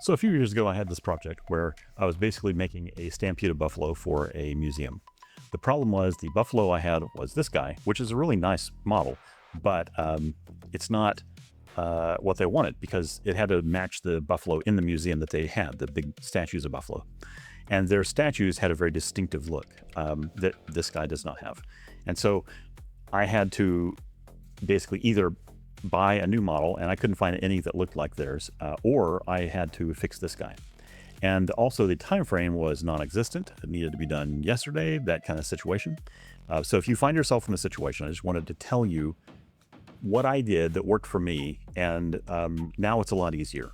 So a few years ago, I had this project where I was basically making a stampede buffalo for a museum. The problem was the buffalo I had was this guy, which is a really nice model, but it's not what they wanted because it had to match the buffalo in the museum that they had, the big statues of buffalo. And their statues had a very distinctive look that this guy does not have. And so I had to basically either buy a new model, and I couldn't find any that looked like theirs, or I had to fix this guy. And also the time frame was non-existent. It needed to be done yesterday, that kind of situation. So if you find yourself in a situation, I just wanted to tell you what I did that worked for me, and now it's a lot easier.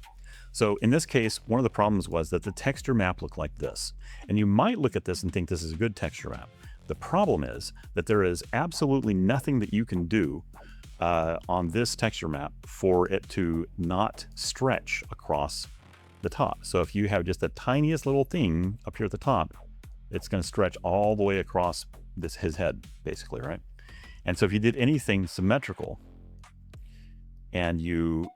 So in this case, one of the problems was that the texture map looked like this. And you might look at this and think this is a good texture map. The problem is that there is absolutely nothing that you can do on this texture map for it to not stretch across the top. So if you have just the tiniest little thing up here at the top, it's going to stretch all the way across his head, basically, right? And so if you did anything symmetrical, and even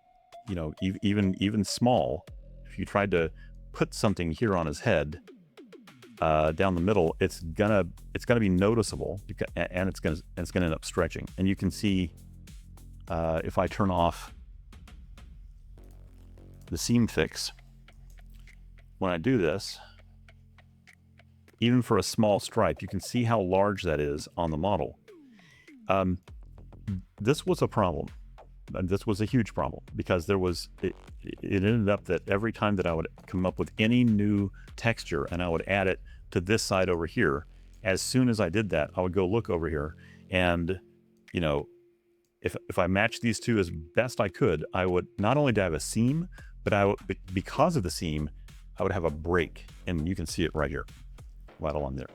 small, if you tried to put something here on his head down the middle, it's gonna be noticeable, and it's gonna end up stretching. And you can see if I turn off the seam fix, when I do this, even for a small stripe, you can see how large that is on the model. This was a problem. This was a huge problem because it ended up that every time that I would come up with any new texture and I would add it to this side over here, as soon as I did that, I would go look over here, and if I matched these two as best I could, I would not only have a seam, but because of the seam, I would have a break, and you can see it right here, right along there.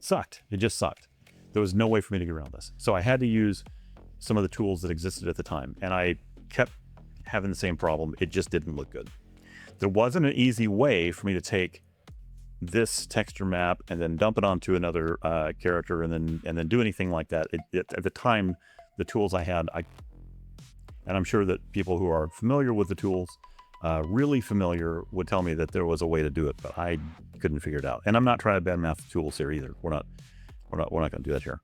Sucked. It just sucked. There was no way for me to get around this. So I had to use some of the tools that existed at the time, and I kept having the same problem. It just didn't look good. There wasn't an easy way for me to take this texture map and then dump it onto another character and then do anything like that. At the time, the tools I had, and I'm sure that people who are familiar with the tools, really familiar, would tell me that there was a way to do it, but I couldn't figure it out. And I'm not trying to badmouth the tools here either. We're not going to do that here.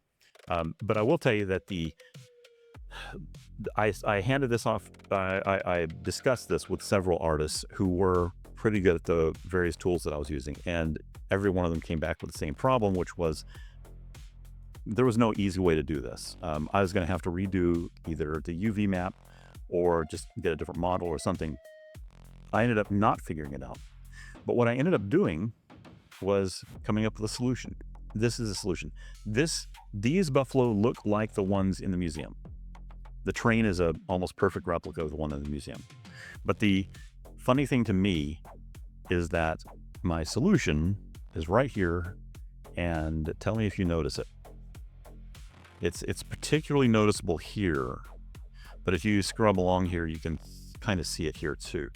But I will tell you that I handed this off. I discussed this with several artists who were pretty good at the various tools that I was using, and every one of them came back with the same problem, which was there was no easy way to do this. I was going to have to redo either the UV map or just get a different model or something. I ended up not figuring it out. But what I ended up doing was coming up with a solution. This is a solution. These buffalo look like the ones in the museum. The train is a almost perfect replica of the one in the museum. But the funny thing to me is that my solution is right here, and tell me if you notice it. It's particularly noticeable here, but if you scrub along here, you can kind of see it here too.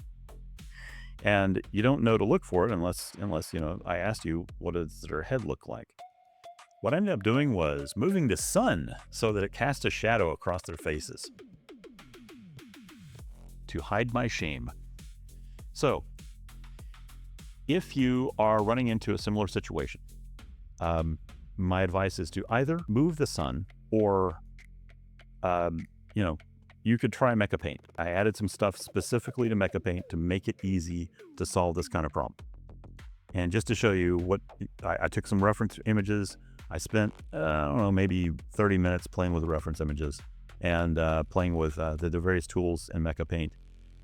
And you don't know to look for it unless I asked you, what does their head look like? What I ended up doing was moving the sun so that it cast a shadow across their faces to hide my shame. So if you are running into a similar situation, my advice is to either move the sun or, you could try MechaPaint. I added some stuff specifically to MechaPaint to make it easy to solve this kind of problem. And just to show you what, I took some reference images. I spent, maybe 30 minutes playing with the reference images and playing with the various tools in MechaPaint.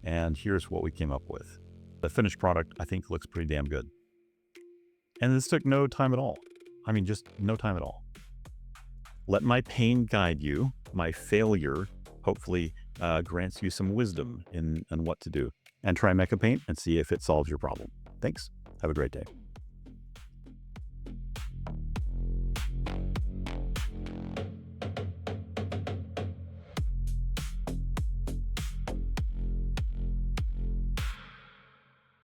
And here's what we came up with. The finished product, I think, looks pretty damn good. And this took no time at all. I mean, just no time at all. Let my pain guide you. My failure hopefully grants you some wisdom in what to do. And try MechaPaint and see if it solves your problem. Thanks. Have a great day.